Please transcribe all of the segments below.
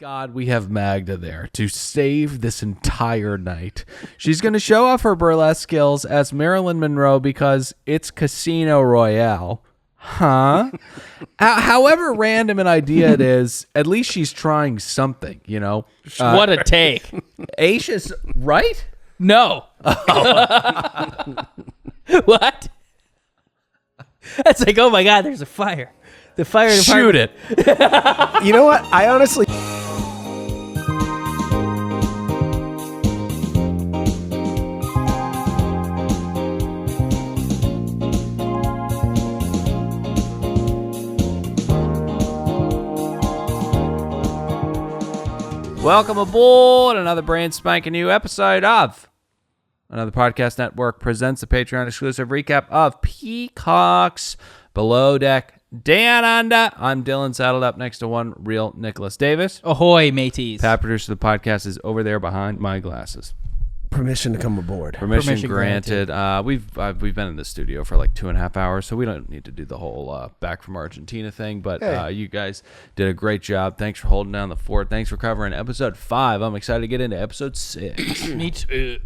God, we have Magda there to save this entire night. She's going to show off her burlesque skills as Marilyn Monroe because it's Casino Royale. Huh? However random an idea it is, at least she's trying something, you know? What a take. Aisha's right? No. What? It's like, oh my God, there's a fire. The fire department. Shoot it. You know what? I honestly... Welcome aboard another brand spanking new episode of Another Podcast Network presents a Patreon exclusive recap of Peacock's Below Deck Down Under. I'm Dylan, saddled up next to one real Nicholas Davis. Ahoy, mateys. Pat, producer of the podcast, is over there behind my glasses. Permission to come aboard. Permission granted. We've been in the studio for like 2.5 hours, so we don't need to do the whole back from Argentina thing. But you guys did a great job. Thanks for holding down the fort. Thanks for covering episode 5. I'm excited to get into episode 6. Me too.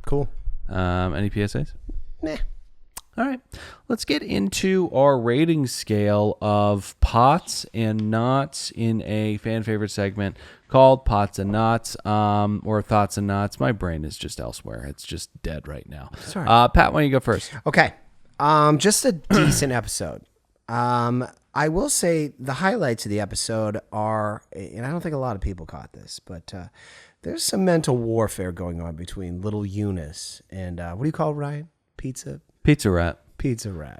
Cool. Any PSAs? Nah. All right. Let's get into our rating scale of pots and knots in a fan favorite segment called Pots and Knots, or Thoughts and Knots. My brain is just elsewhere. It's just dead right now. Sorry. Pat, why don't you go first? Okay. Just a decent episode. I will say the highlights of the episode are, and I don't think a lot of people caught this, but there's some mental warfare going on between little Eunice and, what do you call it, Ryan? Pizza Rat.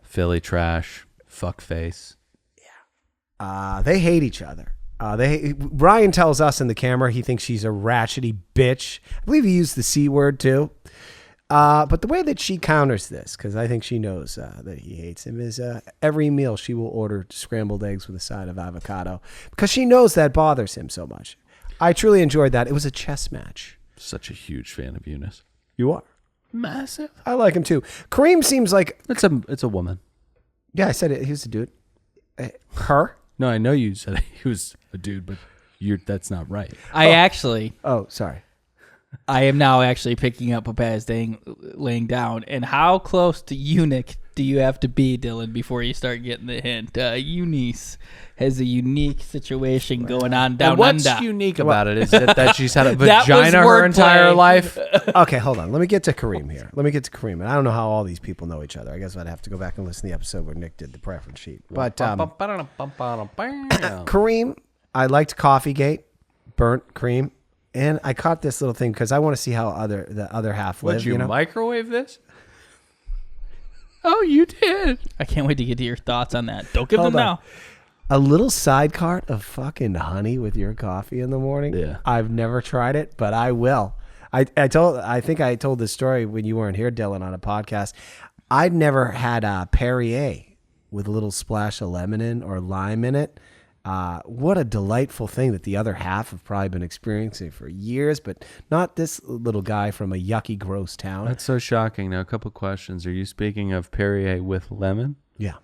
Philly trash. Fuck face. Yeah. They hate each other. Ryan tells us in the camera he thinks she's a ratchety bitch. I believe he used the C word too. But the way that she counters this, because I think she knows that he hates him, is every meal she will order scrambled eggs with a side of avocado because she knows that bothers him so much. I truly enjoyed that. It was a chess match. Such a huge fan of Eunice. You are? Massive. I like him too. Kareem seems like... It's a woman. Yeah, I said it. He was a dude. Her? No, I know you said he was a dude, but that's not right. Oh, sorry. I am now actually picking up what Pat is laying down. And how close to eunuch do you have to be, Dylan, before you start getting the hint? Eunice has a unique situation going on down and what's under. unique about it is that she's had a vagina her entire life. Okay, hold on. Let me get to Kareem here. And I don't know how all these people know each other. I guess I'd have to go back and listen to the episode where Nick did the preference sheet. But Kareem, I liked Coffeegate, burnt cream. And I caught this little thing because I want to see how the other half live. Would you microwave this? Oh, you did. I can't wait to get to your thoughts on that. Don't give them now. A little side cart of fucking honey with your coffee in the morning. Yeah. I've never tried it, but I will. I think I told this story when you weren't here, Dylan, on a podcast. I'd never had a Perrier with a little splash of lemon or lime in it. What a delightful thing that the other half have probably been experiencing for years, but not this little guy from a yucky, gross town. That's so shocking. Now, a couple questions. Are you speaking of Perrier with lemon? Yeah.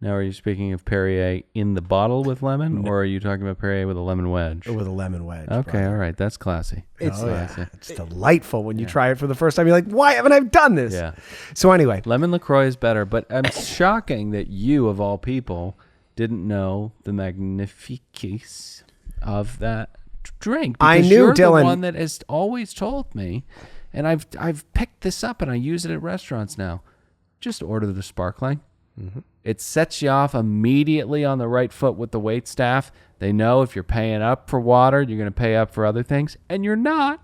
Now, are you speaking of Perrier in the bottle with lemon, or are you talking about Perrier with a lemon wedge? With a lemon wedge. Okay, brother. All right. That's classy. It's delightful when you try it for the first time. You're like, why haven't I done this? Yeah. So anyway. Lemon LaCroix is better, but I'm shocking that you, of all people, didn't know the magnifique of that drink. I knew you're Dylan. The one that has always told me, and I've picked this up and I use it at restaurants now. Just order the sparkling. Mm-hmm. It sets you off immediately on the right foot with the wait staff. They know if you're paying up for water, you're going to pay up for other things, and you're not.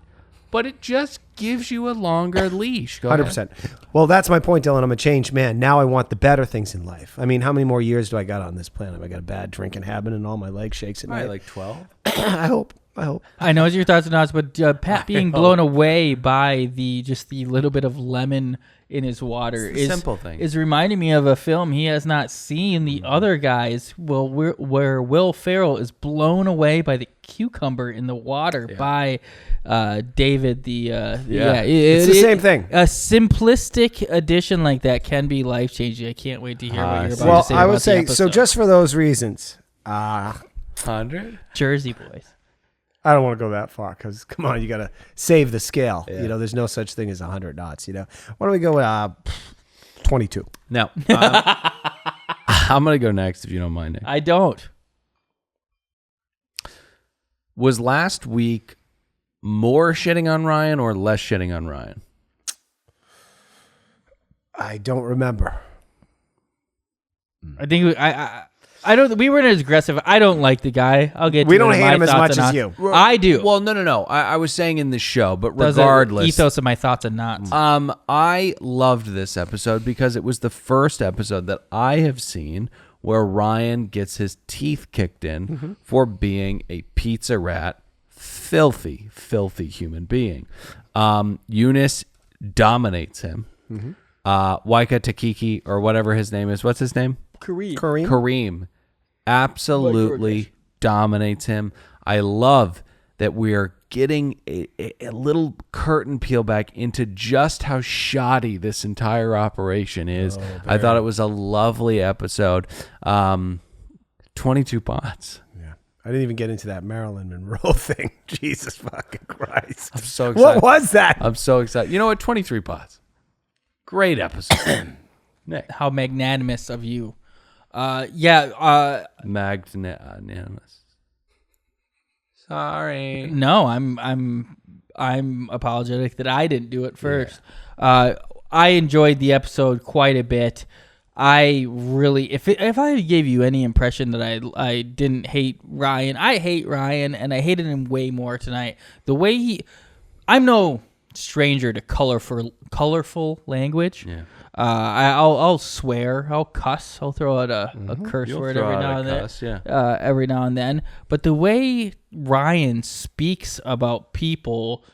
But it just gives you a longer leash. Go 100%. ahead. Well, that's my point, Dylan. I'm a changed man. Now I want the better things in life. I mean, how many more years do I got on this planet? I got a bad drinking habit and all my leg shakes at night. Like 12. I hope. I know it's your thoughts and knots, but Pat being blown away by the little bit of lemon in his water is reminding me of a film he has not seen. The other guys, where Will Ferrell is blown away by the cucumber in the water by David. It's the same thing. A simplistic addition like that can be life changing. I can't wait to hear what you're about to say. Well, I would about say the so. episode. Just for those reasons, 100 Jersey boys. I don't want to go that far because, come on, you got to save the scale. Yeah. There's no such thing as 100 knots, Why don't we go with 22? No. I'm going to go next if you don't mind, Nick. I don't. Was last week more shitting on Ryan or less shitting on Ryan? I don't remember. I think I don't. We weren't as aggressive. I don't like the guy. I'll get. We don't hate him as much as you. I do. Well, no. I was saying in the show, but regardless, ethos of my thoughts and knots. I loved this episode because it was the first episode that I have seen where Ryan gets his teeth kicked in for being a pizza rat, filthy human being. Eunice dominates him. Waika Takiki or whatever his name is. What's his name? Kareem absolutely dominates him. I love that we are getting a little curtain peel back into just how shoddy this entire operation is. I thought it was a lovely episode. 22 pots. Yeah. I didn't even get into that Marilyn Monroe thing. Jesus fucking Christ. I'm so excited. What was that? I'm so excited. You know what? 23 pots. Great episode. Nick. How magnanimous of you. Magnanimous. Sorry. No, I'm apologetic that I didn't do it first. Yeah. I enjoyed the episode quite a bit. I really, if I gave you any impression that I didn't hate Ryan, I hate Ryan, and I hated him way more tonight. The way I'm no stranger to colorful language. Yeah. I'll swear, I'll cuss, I'll throw out a curse word every now and then. Every now and then. But the way Ryan speaks about people,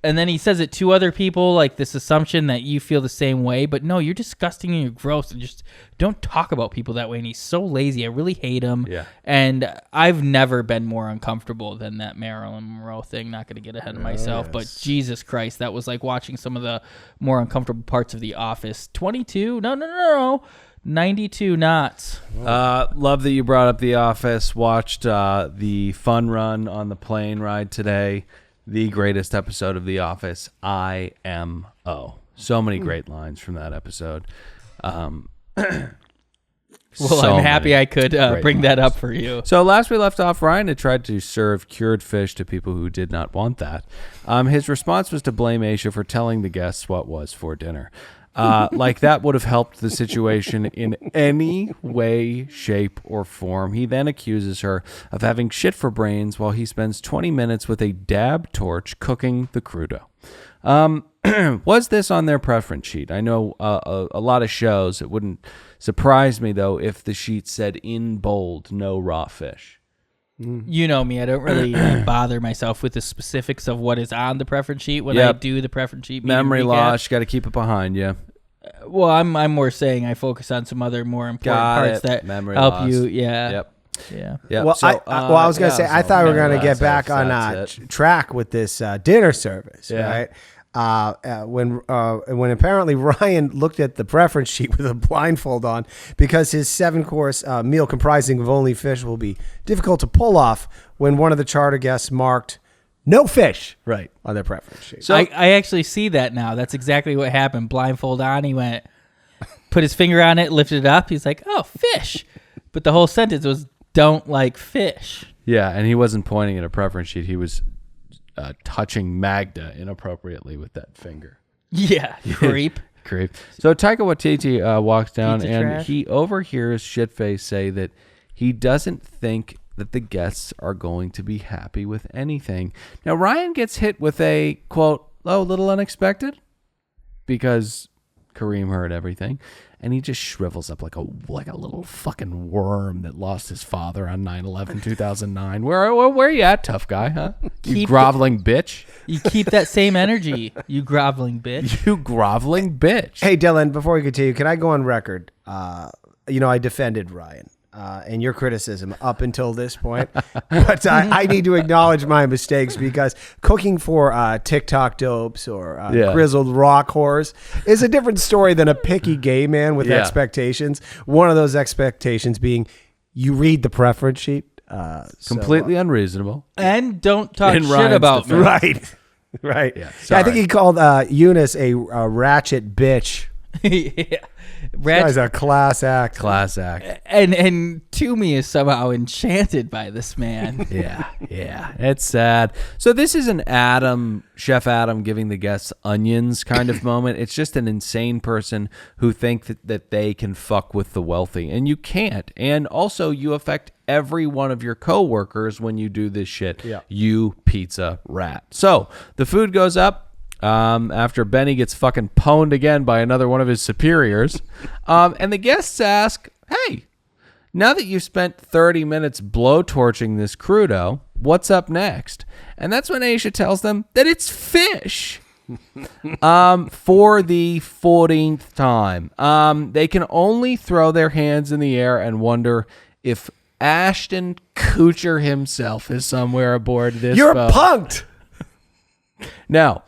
and then he says it to other people, like this assumption that you feel the same way, but no, you're disgusting and you're gross, and just don't talk about people that way. And he's so lazy. I really hate him. Yeah. And I've never been more uncomfortable than that Marilyn Monroe thing. Not going to get ahead of myself, but Jesus Christ, that was like watching some of the more uncomfortable parts of The Office. 22? No. 92 knots. Love that you brought up The Office. Watched the fun run on the plane ride today. The greatest episode of The Office, IMO. So many great lines from that episode. I'm happy I could bring that up for you. So last we left off, Ryan had tried to serve cured fish to people who did not want that. His response was to blame Aisha for telling the guests what was for dinner. Like that would have helped the situation in any way, shape, or form. He then accuses her of having shit for brains while he spends 20 minutes with a dab torch cooking the crudo. Was this on their preference sheet? I know a lot of shows. It wouldn't surprise me, though, if the sheet said in bold, no raw fish. You know me. I don't really bother myself with the specifics of what is on the preference sheet when I do the preference sheet. Memory loss. You got to keep it behind you. Well, I'm more saying I focus on some other more important parts that memory help loss. you. Yeah. Yep. Yeah. Yep. Well, so, I was going to say, I thought we were going to get back on track with this dinner service, right? When apparently Ryan looked at the preference sheet with a blindfold on because his 7-course meal comprising of only fish will be difficult to pull off when one of the charter guests marked no fish on their preference sheet. So I actually see that now. That's exactly what happened. Blindfold on, he went, put his finger on it, lifted it up. He's like, oh, fish. But the whole sentence was, don't like fish. Yeah, and he wasn't pointing at a preference sheet. He was touching Magda inappropriately with that finger. Yeah, creep. So Taika Waititi walks down he overhears Shitface say that he doesn't think that the guests are going to be happy with anything. Now Ryan gets hit with a quote, "Oh, little unexpected," because Kareem heard everything, and he just shrivels up like a little fucking worm that lost his father on 9/11/2009. Where are you at, tough guy? Huh? You groveling bitch. You keep that same energy, you groveling bitch. You groveling bitch. Hey, Dylan, before we continue, can I go on record? I defended Ryan. And your criticism up until this point. But I need to acknowledge my mistakes because cooking for TikTok dopes or grizzled rock whores is a different story than a picky gay man with expectations. One of those expectations being you read the preference sheet Completely unreasonable. And don't talk shit about me. Right. Right. Yeah, I think he called Eunice a ratchet bitch. Yeah. This guy's a class act. Class act. And Toomey is somehow enchanted by this man. Yeah. It's sad. So this is an Chef Adam giving the guests onions kind of moment. It's just an insane person who think that they can fuck with the wealthy, and you can't. And also, you affect every one of your coworkers when you do this shit. Yeah. You pizza rat. So the food goes up. After Benny gets fucking pwned again by another one of his superiors. And the guests ask, hey, now that you've spent 30 minutes blowtorching this crudo, what's up next? And that's when Aisha tells them that it's fish. For the 14th time. They can only throw their hands in the air and wonder if Ashton Kutcher himself is somewhere aboard this You're boat. punked. Now,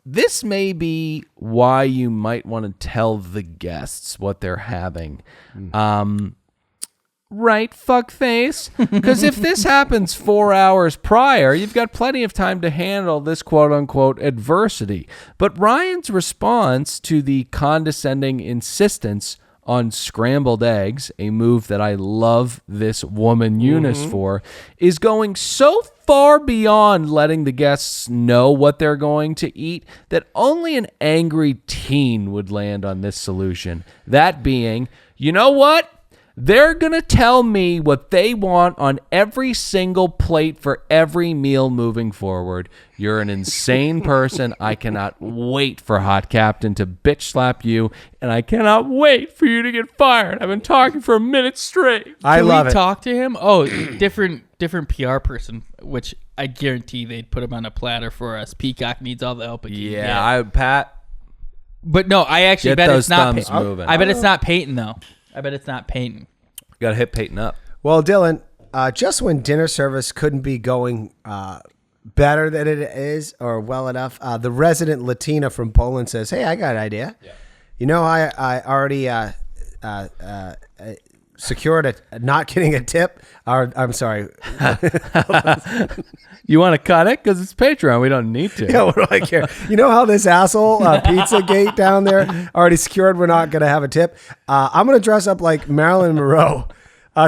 this may be why you might want to tell the guests what they're having. Right, fuckface? Because if this happens 4 hours prior, you've got plenty of time to handle this quote-unquote adversity. But Ryan's response to the condescending insistence on scrambled eggs, a move that I love this woman Eunice for, is going so far beyond letting the guests know what they're going to eat that only an angry teen would land on this solution. That being, you know what? They're going to tell me what they want on every single plate for every meal moving forward. You're an insane person. I cannot wait for Hot Captain to bitch slap you, and I cannot wait for you to get fired. I've been talking for a minute straight. Can we talk to him? Oh, different PR person, which I guarantee they'd put him on a platter for us. Peacock needs all the help it can get. Pat. But no, I actually Get bet those it's not. thumbs moving. I bet it's not Peyton though. I bet it's not Peyton. Got to hit Peyton up. Well, Dylan, just when dinner service couldn't be going better than it is or well enough, the resident Latina from Poland says, hey, I got an idea. Yeah. You know, I already secured not getting a tip. Or, I'm sorry. You want to cut it? Because it's Patreon. We don't need to. Yeah, what do I care? You know how this asshole Pizzagate down there already secured we're not going to have a tip? I'm going to dress up like Marilyn Monroe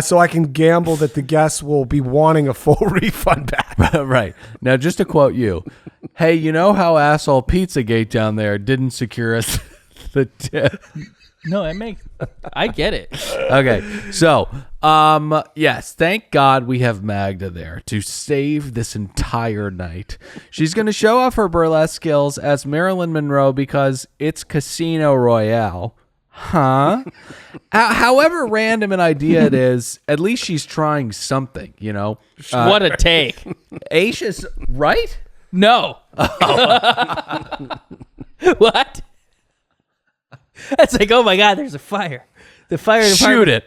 so I can gamble that the guests will be wanting a full refund back. Right. Now, just to quote you, hey, you know how asshole Pizzagate down there didn't secure us the tip? No, I get it. Okay, so yes, thank God we have Magda there to save this entire night. She's going to show off her burlesque skills as Marilyn Monroe because it's Casino Royale. Huh? However random an idea it is, at least she's trying something, you know? What a take. Aisha's right? No. What? It's like, oh my God, there's a fire. The fire department. Shoot it.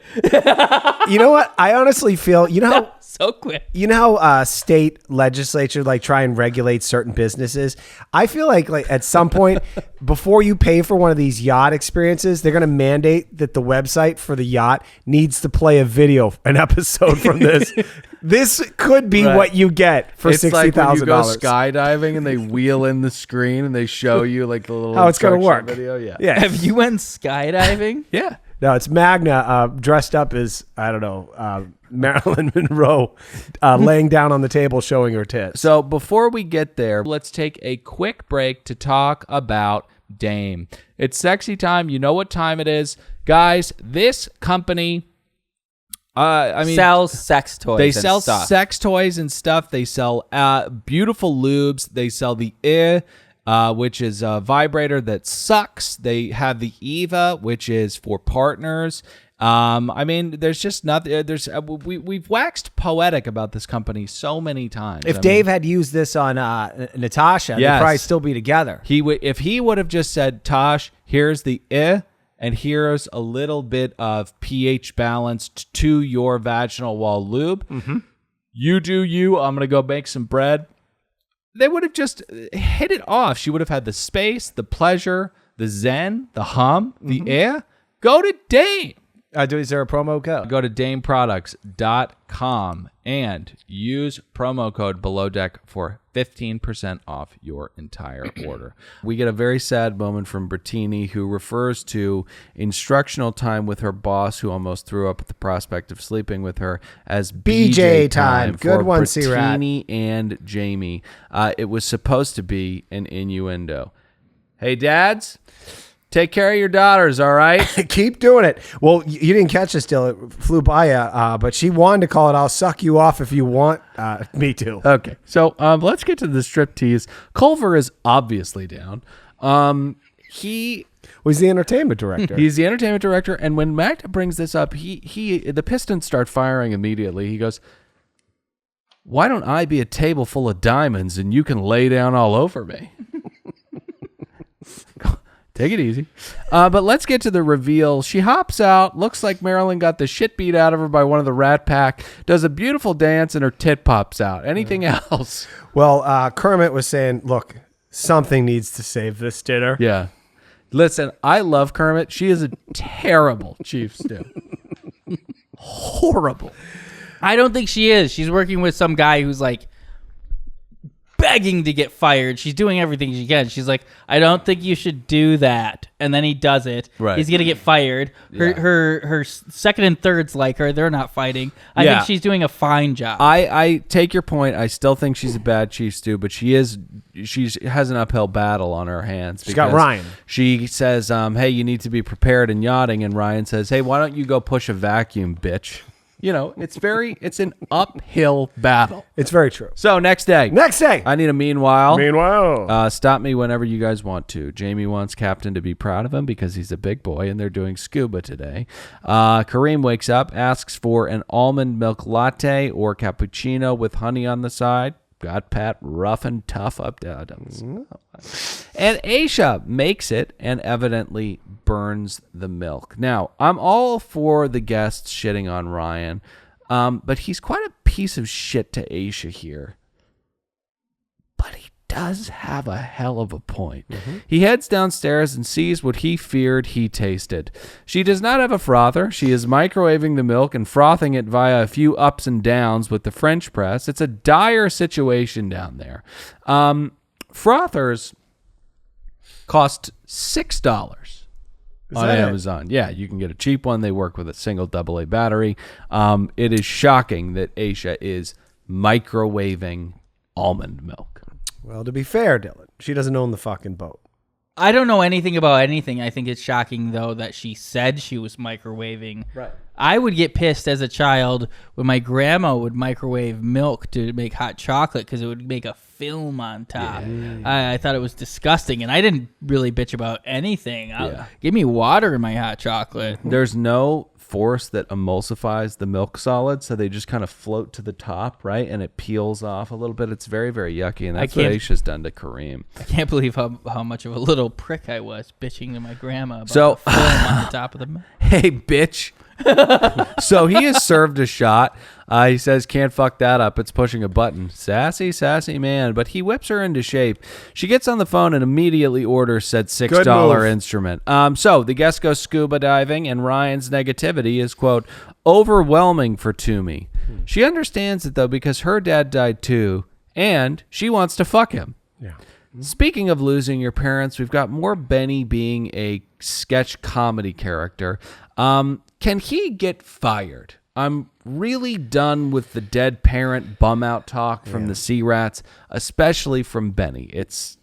You know what? I honestly feel, you know how so quick. You know how state legislature like try and regulate certain businesses? I feel like at some point before you pay for one of these yacht experiences, they're going to mandate that the website for the yacht needs to play an episode from this. This could be what you get for $60,000. Like when you go skydiving and they wheel in the screen and they show you like the little how it's going to work. Video. Yeah. Have you went skydiving? Yeah. No, it's Magna dressed up as, I don't know, Marilyn Monroe laying down on the table showing her tits. So before we get there, let's take a quick break to talk about Dame. It's sexy time. You know what time it is. Guys, this company... sells sex toys. They sell sex toys and stuff. They sell beautiful lubes. They sell the which is a vibrator that sucks. They have the Eva, which is for partners. There's just nothing. We've waxed poetic about this company so many times. If Dave had used this on Natasha, they'd probably still be together. If he would have just said, Tosh, here's the and here's a little bit of pH balanced to your vaginal wall lube. Mm-hmm. You do you. I'm going to go make some bread. They would have just hit it off. She would have had the space, the pleasure, the zen, the hum, the air. Go to Dame. Is there a promo code? Go to dameproducts.com and use promo code BelowDeck for 15% off your entire order. We get a very sad moment from Brittini, who refers to instructional time with her boss, who almost threw up at the prospect of sleeping with her, as BJ time. Good one, Brittini and Jamie. It was supposed to be an innuendo. Hey, dads, take care of your daughters, all right? Keep doing it. Well, you didn't catch this still. It flew by you, but she wanted to call it, I'll suck you off if you want me to. Okay, so let's get to the striptease. Culver is obviously down. He was the entertainment director. He's the entertainment director, and when Magda brings this up, the Pistons start firing immediately. He goes, why don't I be a table full of diamonds and you can lay down all over me? Take it easy. But let's get to the reveal. She hops out, looks like Marilyn got the shit beat out of her by one of the Rat Pack, does a beautiful dance, and her tit pops out. Anything else? Well, Kermit was saying, look, something needs to save this dinner. Yeah. Listen, I love Kermit. She is a terrible chief stew. Horrible. I don't think she is. She's working with some guy who's like begging to get fired. She's doing everything she can. She's like, I don't think you should do that. And then he does it. Right. He's gonna get fired. Her second and thirds like her. They're not fighting. I think she's doing a fine job. I take your point. I still think she's a bad chief stew, but she has an uphill battle on her hands. She's got Ryan. She says, hey, you need to be prepared in yachting. And Ryan says, hey, why don't you go push a vacuum, bitch? You know, it's an uphill battle. It's very true. So next day. I need a meanwhile. Stop me whenever you guys want to. Jamie wants Captain to be proud of him because he's a big boy and they're doing scuba today. Kareem wakes up, asks for an almond milk latte or cappuccino with honey on the side. Got Pat rough and tough up there. And Aisha makes it and evidently burns the milk. Now, I'm all for the guests shitting on Ryan, but he's quite a piece of shit to Aisha here. But he does have a hell of a point. Mm-hmm. He heads downstairs and sees what he feared he tasted. She does not have a frother. She is microwaving the milk and frothing it via a few ups and downs with the French press. It's a dire situation down there. Frothers cost $6 on Amazon. Yeah, you can get a cheap one. They work with a single AA battery. It is shocking that Aisha is microwaving almond milk. Well, to be fair, Dylan, she doesn't own the fucking boat. I don't know anything about anything. I think it's shocking, though, that she said she was microwaving. Right. I would get pissed as a child when my grandma would microwave milk to make hot chocolate because it would make a film on top. Yeah. I thought it was disgusting, and I didn't really bitch about anything. Give me water in my hot chocolate. There's no force that emulsifies the milk solid, so they just kind of float to the top, right? And it peels off a little bit. It's very, very yucky, and that's what Aisha's done to Kareem. I can't believe how much of a little prick I was bitching to my grandma about the film on the top of the milk. Hey, bitch. So he is served a shot. He says, can't fuck that up. It's pushing a button. Sassy man. But he whips her into shape. She gets on the phone and immediately orders said $6 instrument. So the guest goes scuba diving, and Ryan's negativity is, quote, overwhelming for Toomey. She understands it, though, because her dad died too, and she wants to fuck him. Yeah. Speaking of losing your parents, we've got more Benny being a sketch comedy character. Can he get fired? I'm really done with the dead parent bum out talk from the Sea Rats, especially from Benny. It's,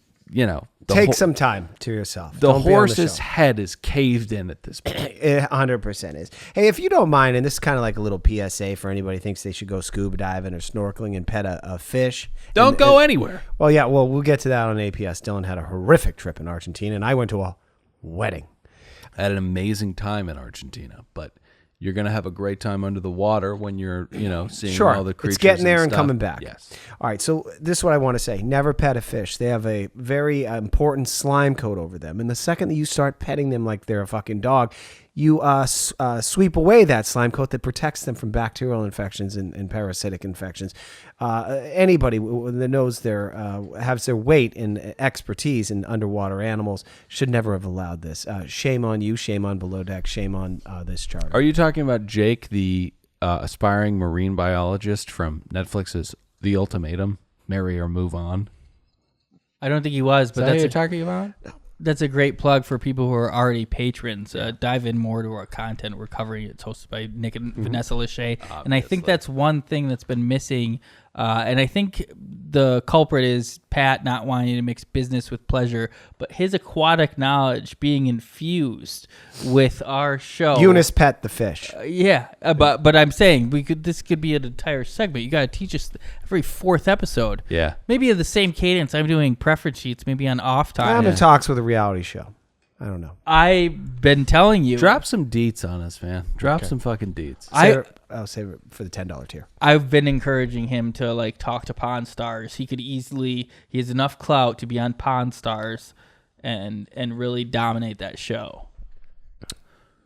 take some time to yourself. The horse's head is caved in at this point. It 100% is. Hey, if you don't mind, and this is kind of like a little PSA for anybody who thinks they should go scuba diving or snorkeling and pet a fish. Don't go anywhere. Well, yeah, we'll get to that on APS. Dylan had a horrific trip in Argentina, and I went to a wedding. I had an amazing time in Argentina, but you're going to have a great time under the water when you're, seeing all the creatures. It's getting there and stuff. coming back. Yes. All right, so this is what I want to say. Never pet a fish. They have a very important slime coat over them. And the second that you start petting them like they're a fucking dog, you sweep away that slime coat that protects them from bacterial infections and parasitic infections. Anybody that knows has their weight and expertise in underwater animals should never have allowed this. Shame on you, shame on Below Deck, shame on this charter. Are you talking about Jake, the aspiring marine biologist from Netflix's The Ultimatum, Marry or Move On? I don't think he was, but that's what you're talking about? That's a great plug for people who are already patrons. Dive in more to our content we're covering. It's hosted by Nick and Vanessa Lachey. And I think that's one thing that's been missing. And I think the culprit is Pat not wanting to mix business with pleasure, but his aquatic knowledge being infused with our show. Eunice Pet the fish. But I'm saying this could be an entire segment. You got to teach us every fourth episode. Yeah. Maybe at the same cadence. I'm doing preference sheets, maybe on off time. I'm in talks with a reality show. I don't know. I've been telling you. Drop some deets on us, man. Drop some fucking deets. I'll save it for the $10 tier. I've been encouraging him to talk to Pawn Stars. He has enough clout to be on Pawn Stars and really dominate that show.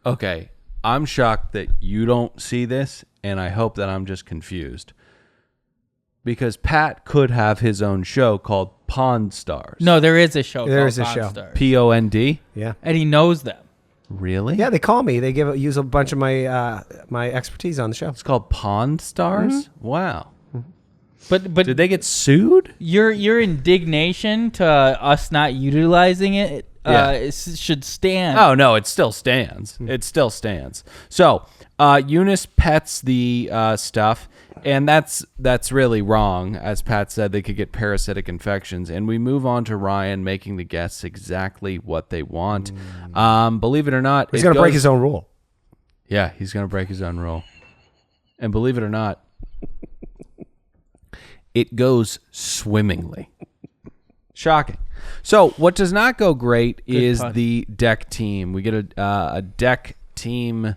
Okay. I'm shocked that you don't see this, and I hope that I'm just confused. Because Pat could have his own show called Pawn Stars. No, there is a show There called is a Pawn show. Stars. P-O-N-D? Yeah. And he knows them. Really? Yeah, they call me. They use a bunch of my my expertise on the show. It's called Pawn Stars? Wow. But Did they get sued? your indignation to us not utilizing it should stand. Oh, no, it still stands. It still stands. So, Eunice pets the stuff, and that's really wrong. As Pat said, they could get parasitic infections. And we move on to Ryan making the guests exactly what they want. Believe it or not, he's going to break his own rule. Yeah, he's going to break his own rule. And believe it or not, it goes swimmingly. Shocking. So what does not go great is the deck team. We get a deck team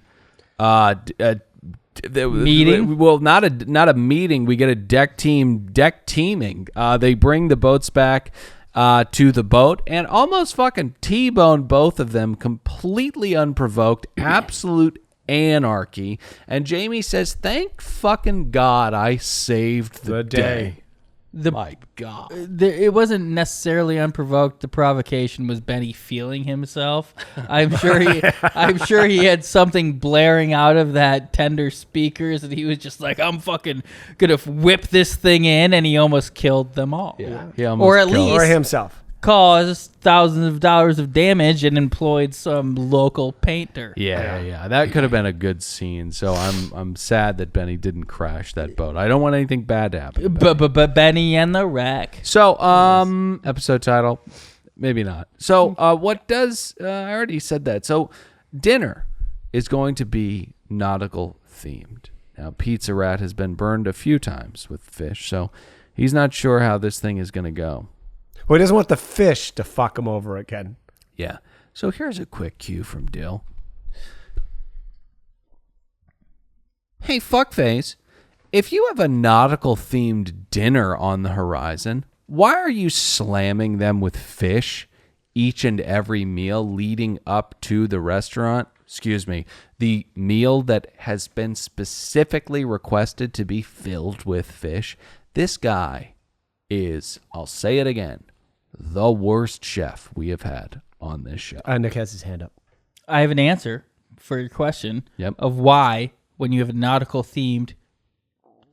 meeting. Well, not a meeting. We get a deck teaming. They bring the boats back to the boat and almost fucking T-bone both of them, completely unprovoked, absolute anarchy. And Jamie says, "Thank fucking God I saved the day." My God. It wasn't necessarily unprovoked. The provocation was Benny feeling himself. I'm sure he had something blaring out of that tender speakers, and he was just like, "I'm fucking gonna whip this thing in," and he almost killed them all. Yeah, or at least himself. Caused thousands of dollars of damage and employed some local painter. Yeah. That could have been a good scene. So I'm sad that Benny didn't crash that boat. I don't want anything bad to happen. But Benny and the wreck. So episode title, maybe not. So what does I already said that. So dinner is going to be nautical themed. Now Pizza Rat has been burned a few times with fish, so he's not sure how this thing is going to go. Well, he doesn't want the fish to fuck him over again. Yeah. So here's a quick cue from Dill. Hey, fuckface. If you have a nautical-themed dinner on the horizon, why are you slamming them with fish each and every meal leading up to the restaurant? Excuse me. The meal that has been specifically requested to be filled with fish. This guy is, I'll say it again, the worst chef we have had on this show. Nick has his hand up. I have an answer for your question of why, when you have a nautical themed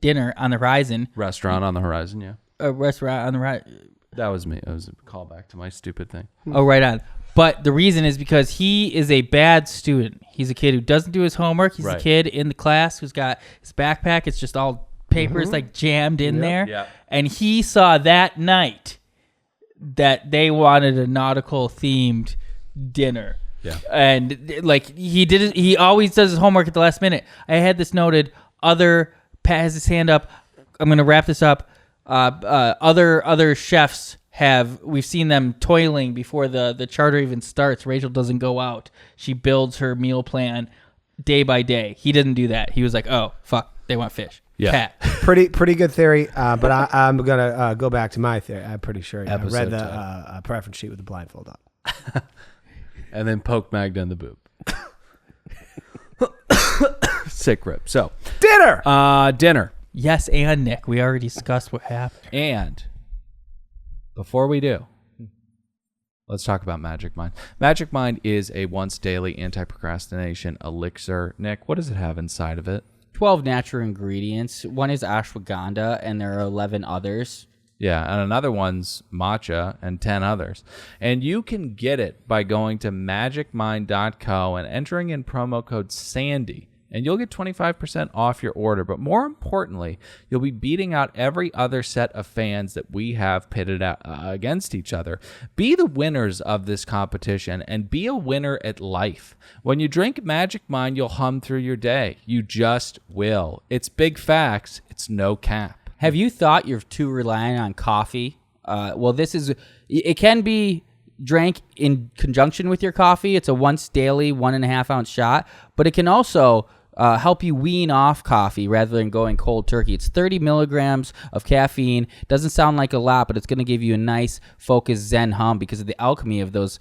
dinner on the horizon, restaurant on the horizon, yeah, a restaurant on the horizon. That was me. It was a callback to my stupid thing. Oh, right on. But the reason is because he is a bad student. He's a kid who doesn't do his homework. He's a kid in the class who's got his backpack. It's just all papers like jammed in there. Yep. And he saw that night that they wanted a nautical themed dinner. Yeah. And like he always does his homework at the last minute. I had this noted. Pat has his hand up. I'm going to wrap this up. Other chefs we've seen them toiling before the charter even starts. Rachel doesn't go out. She builds her meal plan day by day. He didn't do that. He was like, "Oh, fuck, they want fish." Yeah. Pat. Pretty good theory, but I'm going to go back to my theory. I'm pretty sure I read the preference sheet with the blindfold on. And then poke Magda in the boob. Sick rip. So dinner. Yes, and Nick, we already discussed what happened. And before we do, let's talk about Magic Mind. Magic Mind is a once daily anti-procrastination elixir. Nick, what does it have inside of it? 12 natural ingredients. One is ashwagandha, and there are 11 others. Yeah, and another one's matcha and 10 others. And you can get it by going to magicmind.co and entering in promo code SANDY. And you'll get 25% off your order. But more importantly, you'll be beating out every other set of fans that we have pitted out, against each other. Be the winners of this competition and be a winner at life. When you drink Magic Mind, you'll hum through your day. You just will. It's big facts. It's no cap. Have you thought you're too reliant on coffee? It can be drank in conjunction with your coffee. It's a once daily 1.5 ounce shot, but it can also help you wean off coffee rather than going cold turkey. It's 30 milligrams of caffeine. Doesn't sound like a lot, but it's going to give you a nice, focused Zen hum because of the alchemy of those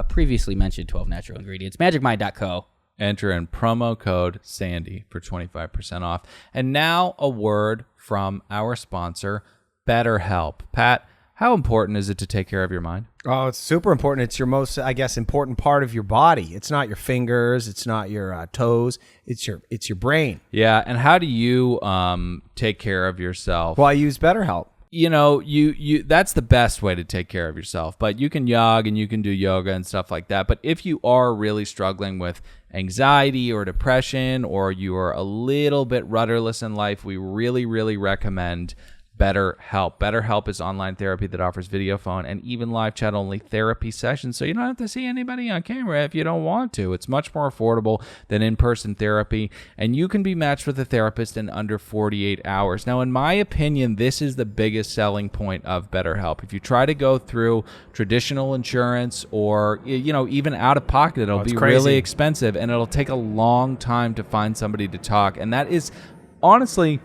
previously mentioned 12 natural ingredients. MagicMind.co. Enter in promo code SANDY for 25% off. And now a word from our sponsor, Betterhelp. Pat, how important is it to take care of your mind? Oh, it's super important. It's your most, I guess, important part of your body. It's not your fingers. It's not your toes. It's your brain. Yeah, and how do you take care of yourself? Well, I use BetterHelp. You know, you that's the best way to take care of yourself. But you can jog and you can do yoga and stuff like that. But if you are really struggling with anxiety or depression, or you are a little bit rudderless in life, we really, really recommend BetterHelp. BetterHelp is online therapy that offers video, phone, and even live chat only therapy sessions, so you don't have to see anybody on camera if you don't want to. It's much more affordable than in-person therapy, and you can be matched with a therapist in under 48 hours. Now, in my opinion, this is the biggest selling point of BetterHelp. If you try to go through traditional insurance or, you know, even out of pocket, it'll be really expensive, and it'll take a long time to find somebody to talk, and that is honestly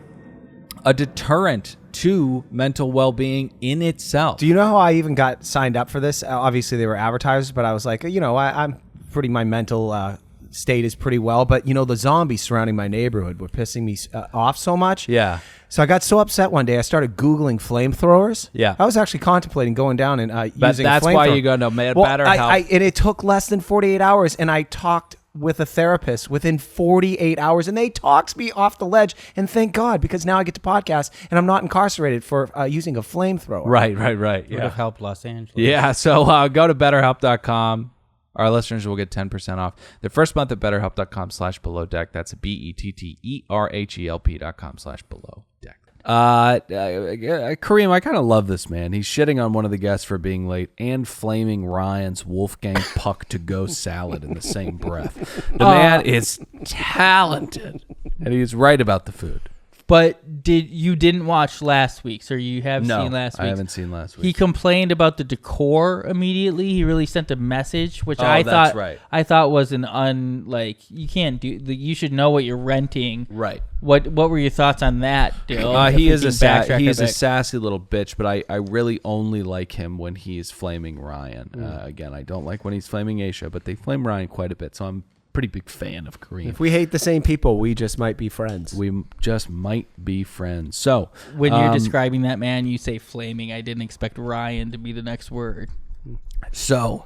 a deterrent to mental well-being in itself. Do you know how I even got signed up for this? Obviously, they were advertisers, but I was like, you know, my mental state is pretty well, but, you know, the zombies surrounding my neighborhood were pissing me off so much. Yeah. So I got so upset one day, I started Googling flamethrowers. Yeah. I was actually contemplating going down and using a flamethrower. That's why you go to BetterHelp. And it took less than 48 hours, and I talked with a therapist within 48 hours, and they talked me off the ledge, and thank God, because now I get to podcast and I'm not incarcerated for using a flamethrower. Right. Would have helped Los Angeles. Yeah, so go to BetterHelp.com. Our listeners will get 10% off their first month at BetterHelp.com/belowdeck. That's BetterHelp.com/belowdeck. Kareem, I kind of love this man. He's shitting on one of the guests for being late and flaming Ryan's Wolfgang Puck to go salad in the same breath. The man is talented, and he's right about the food. But you didn't watch last week's, or you have seen last week's? I haven't seen last week. He complained about the decor immediately. He really sent a message, which I thought was you can't do. You should know what you're renting. Right. What were your thoughts on that, Dylan? He is a sassy little bitch, but I really only like him when he's flaming Ryan. Again, I don't like when he's flaming Aisha, but they flame Ryan quite a bit, so I'm pretty big fan of Kareem. If we hate the same people, we just might be friends. We just might be friends. So when you're describing that man, you say flaming. I didn't expect Ryan to be the next word. So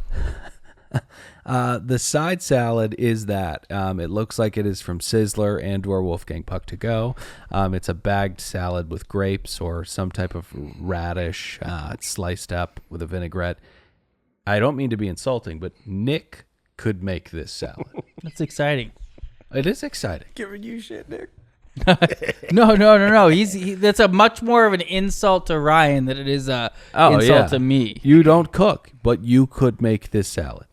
the side salad is that. It looks like it is from Sizzler and or Wolfgang Puck to go. It's a bagged salad with grapes or some type of radish sliced up with a vinaigrette. I don't mean to be insulting, but Nick could make this salad. That's exciting. It is exciting. Giving you shit, Nick. No. That's a much more of an insult to Ryan than it is a insult to me. You don't cook, but you could make this salad.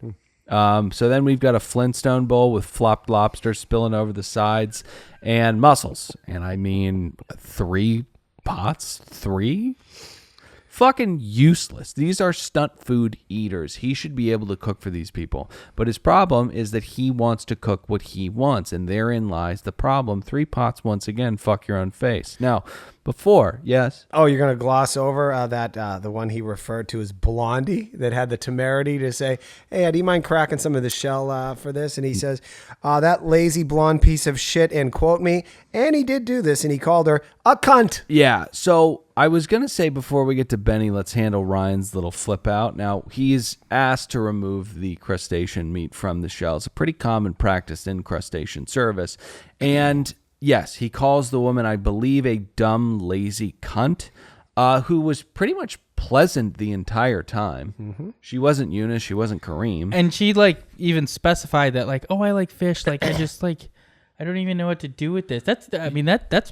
So then we've got a Flintstone bowl with flopped lobster spilling over the sides and mussels. And I mean 3 pots? 3? Fucking useless. These are stunt food eaters. He should be able to cook for these people. But his problem is that he wants to cook what he wants, and therein lies the problem. 3 pots, once again, fuck your own face. Now, Before, yes. Oh, you're going to gloss over the one he referred to as Blondie that had the temerity to say, hey, do you mind cracking some of the shell for this? And he says, that lazy blonde piece of shit, and quote me. And he did do this, and he called her a cunt. Yeah, so I was going to say before we get to Benny, let's handle Ryan's little flip out. Now, he's asked to remove the crustacean meat from the shell. It's a pretty common practice in crustacean service. And yes, he calls the woman, I believe, a dumb, lazy cunt, who was pretty much pleasant the entire time. Mm-hmm. She wasn't Eunice. She wasn't Kareem. And she even specified that I like fish. I just I don't even know what to do with this. That's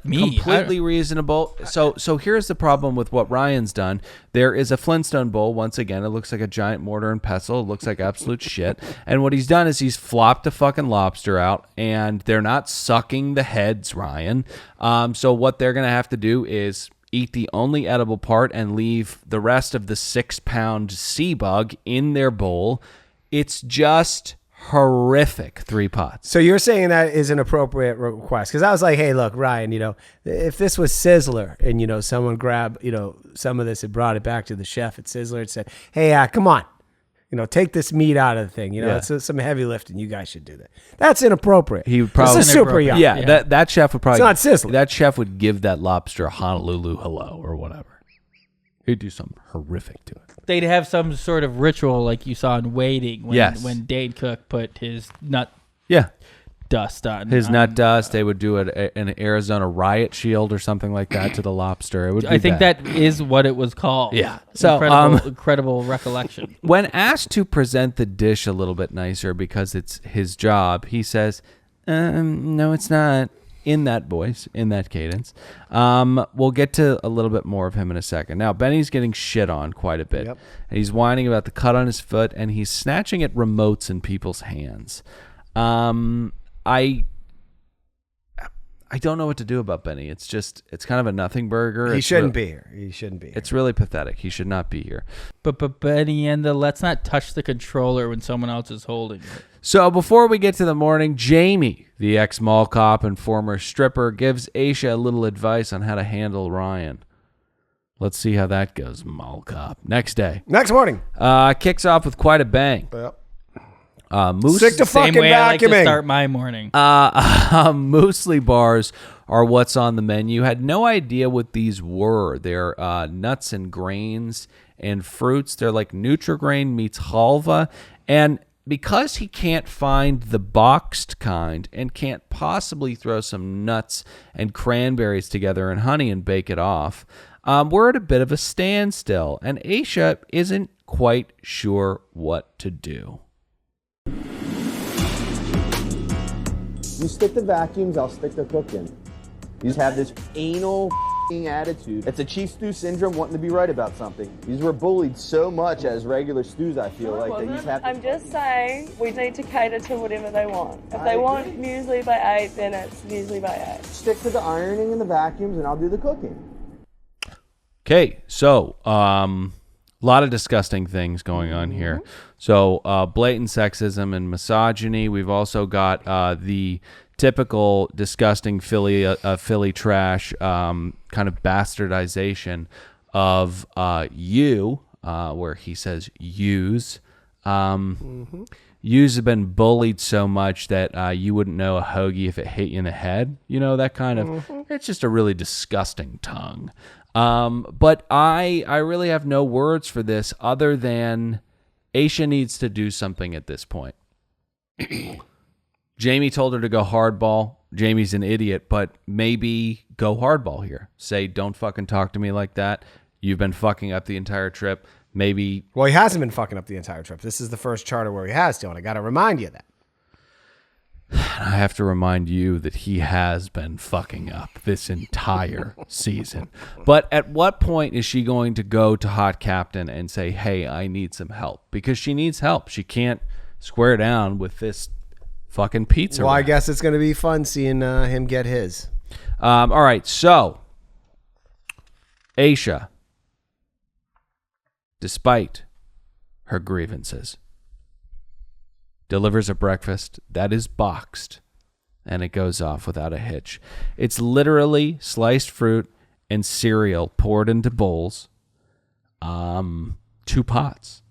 me. Completely reasonable. So here's the problem with what Ryan's done. There is a Flintstone bowl. Once again, it looks like a giant mortar and pestle. It looks like absolute shit. And what he's done is he's flopped a fucking lobster out, and they're not sucking the heads, Ryan. So what they're going to have to do is eat the only edible part and leave the rest of the 6-pound sea bug in their bowl. It's just horrific 3 pots. So you're saying that is an appropriate request? Because I was like, hey, look, Ryan, if this was Sizzler and, someone grabbed, some of this and brought it back to the chef at Sizzler and said, hey, come on, take this meat out of the thing. It's some heavy lifting. You guys should do that. That's inappropriate. He would probably super young. Yeah, that chef would probably. It's not Sizzler. That chef would give that lobster a Honolulu hello or whatever. He'd do something horrific to it. They'd have some sort of ritual like you saw in Waiting when Dane Cook put his nut dust on. His nut dust. They would do an Arizona riot shield or something like that to the lobster. It would. I think that is what it was called. Yeah. So incredible recollection. When asked to present the dish a little bit nicer because it's his job, he says, "No, it's not." In that voice, in that cadence. We'll get to a little bit more of him in a second. Now, Benny's getting shit on quite a bit. Yep. And he's whining about the cut on his foot, and he's snatching at remotes in people's hands. I don't know what to do about Benny. It's kind of a nothing burger. He shouldn't be here. It's really pathetic. He should not be here. But Benny and let's not touch the controller when someone else is holding it. So before we get to the morning, Jamie, the ex-mall cop and former stripper, gives Aisha a little advice on how to handle Ryan. Let's see how that goes, mall cop. Next morning. Kicks off with quite a bang. Yep. Stick to fucking vacuuming. I like to start my morning. Muesli bars are what's on the menu. Had no idea what these were. They're nuts and grains and fruits. They're like Nutri-Grain meets halva. And because he can't find the boxed kind and can't possibly throw some nuts and cranberries together and honey and bake it off, we're at a bit of a standstill. And Aisha isn't quite sure what to do. You stick to vacuums, I'll stick to cooking. You just have this anal attitude. It's a chief stew syndrome, wanting to be right about something. These were bullied so much as regular stews, I feel like. That you just have to. I'm just saying, we need to cater to whatever they want. If they want muesli by 8, then it's muesli by 8. Stick to the ironing and the vacuums, and I'll do the cooking. Okay, so a lot of disgusting things going on here. So blatant sexism and misogyny. We've also got the typical disgusting Philly trash kind of bastardization of you, where he says use. Yous have been bullied so much that you wouldn't know a hoagie if it hit you in the head. That kind of, it's just a really disgusting tongue. But I really have no words for this other than Aisha needs to do something at this point. Jamie told her to go hardball. Jamie's an idiot, but maybe go hardball here. Say, don't fucking talk to me like that. You've been fucking up the entire trip. Maybe. Well, he hasn't been fucking up the entire trip. This is the first charter where he has to, and I got to remind you of that. I have to remind you that he has been fucking up this entire season. But at what point is she going to go to Hot Captain and say, hey, I need some help? Because she needs help. She can't square down with this fucking pizza. Well, I guess it's going to be fun seeing him get his. All right, so Aisha, despite her grievances, delivers a breakfast that is boxed, and it goes off without a hitch. It's literally sliced fruit and cereal poured into bowls. 2 pots.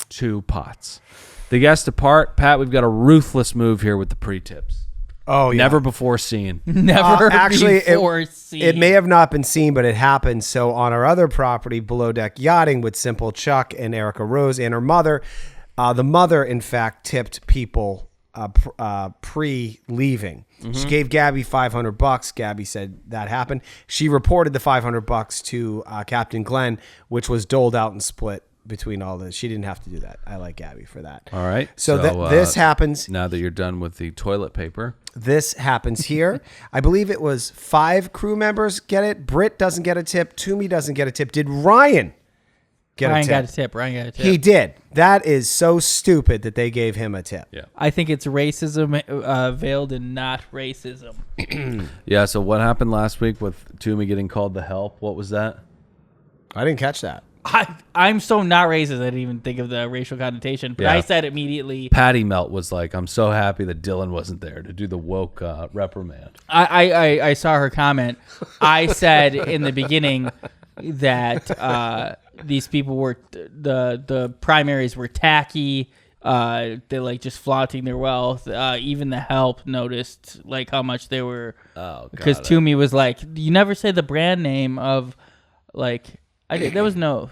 2 pots. The guests depart. Pat, we've got a ruthless move here with the pre-tips. Oh, yeah. Never before seen. Never actually, before seen. It may have not been seen, but it happened. So on our other property, Below Deck Yachting, with Simple Chuck and Erica Rose and her mother, the mother, in fact, tipped people pre-leaving. She gave Gabby $500. Gabby said that happened. She reported the $500 to Captain Glenn, which was doled out and split between all this. She didn't have to do that. I like Gabby for that. All right. So this happens. Now that you're done with the toilet paper. This happens here. I believe it was 5 crew members get it. Britt doesn't get a tip. Toomey doesn't get a tip. Did Ryan get a tip? Ryan got a tip. He did. That is so stupid that they gave him a tip. Yeah. I think it's racism veiled in not racism. Yeah, so what happened last week with Toomey getting called the help? What was that? I didn't catch that. I'm so not racist. I didn't even think of the racial connotation, but Yeah. I said immediately. Patty Melt was like, I'm so happy that Dylan wasn't there to do the woke reprimand. I saw her comment. I said in the beginning that these people were the primaries were tacky. They like just flaunting their wealth. Even the help noticed like how much they were. Oh, because Toomey was like, you never say the brand name of like. There was no.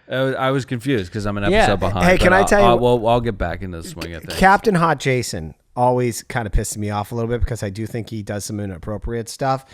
I was confused because I'm an episode behind. Hey, can I tell you? Well, I'll get back into the swing of things. Captain Hot Jason always kind of pisses me off a little bit because I do think he does some inappropriate stuff.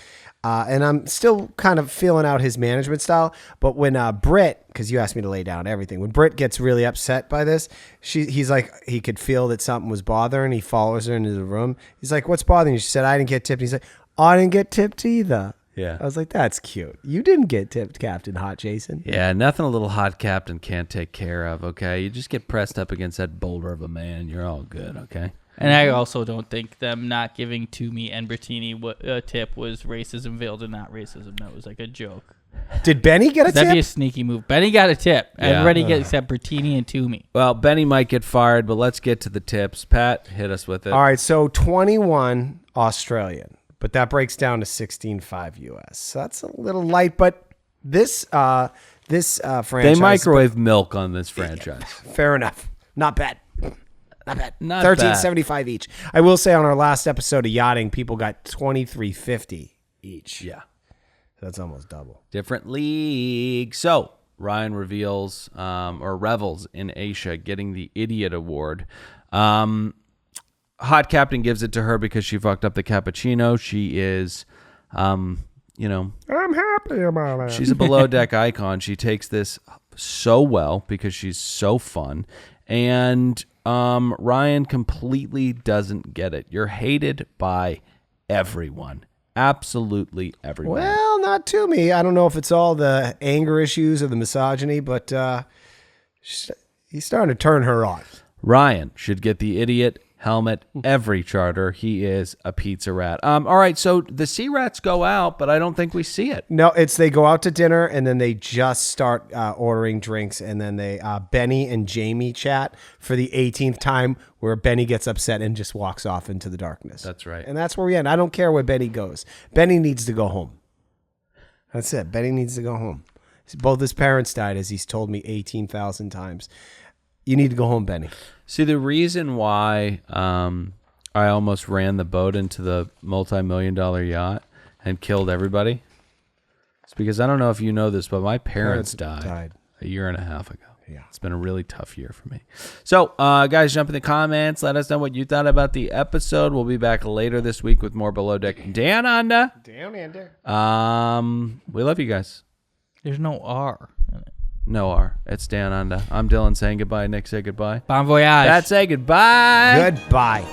And I'm still kind of feeling out his management style. But when Britt, because you asked me to lay down everything, when Britt gets really upset by this, he's like, he could feel that something was bothering. He follows her into the room. He's like, what's bothering you? She said, I didn't get tipped. He's like, I didn't get tipped either. Yeah. I was like, that's cute. You didn't get tipped, Captain Hot Jason. Yeah, nothing a little hot captain can't take care of, okay? You just get pressed up against that boulder of a man. You're all good, okay? And I also don't think them not giving Toomey and Bertini a tip was racism veiled and not racism. That was like a joke. Did Benny get a tip? That'd be a sneaky move. Benny got a tip. Yeah. Everybody gets except Bertini and Toomey. Well, Benny might get fired, but let's get to the tips. Pat, hit us with it. All right, so 21 Australian. But that breaks down to 16.5 US. So that's a little light, but this franchise. They microwave milk on this franchise. Fair enough. Not bad. Not bad. Not $13.75 each. I will say on our last episode of yachting, people got $23.50 each. Yeah. That's almost double. Different league. So Ryan reveals or revels in Aisha getting the Idiot Award. Hot Captain gives it to her because she fucked up the cappuccino. She is, I'm happy about it. She's a below deck icon. She takes this so well because she's so fun. And Ryan completely doesn't get it. You're hated by everyone. Absolutely everyone. Well, not to me. I don't know if it's all the anger issues or the misogyny, but he's starting to turn her on. Ryan should get the Idiot helmet every charter. He is a pizza rat. All right, so the Sea Rats go out, but I don't think we see it. No, they go out to dinner and then they just start ordering drinks, and then they Benny and Jamie chat for the 18th time, where Benny gets upset and just walks off into the darkness. That's right. And that's where we end. I don't care where Benny goes. Benny needs to go home. That's it. Benny needs to go home. Both his parents died, as he's told me 18,000 times. You need to go home, Benny. See, the reason why I almost ran the boat into the multi-million-dollar yacht and killed everybody is because I don't know if you know this, but my parents died a year and a half ago. Yeah. It's been a really tough year for me. So, guys, jump in the comments. Let us know what you thought about the episode. We'll be back later this week with more Below Deck Down Under. Down under. We love you guys. There's no R in it. No R. It's Down Under. I'm Dylan saying goodbye. Nick, say goodbye. Bon voyage. Pat, say goodbye. Goodbye.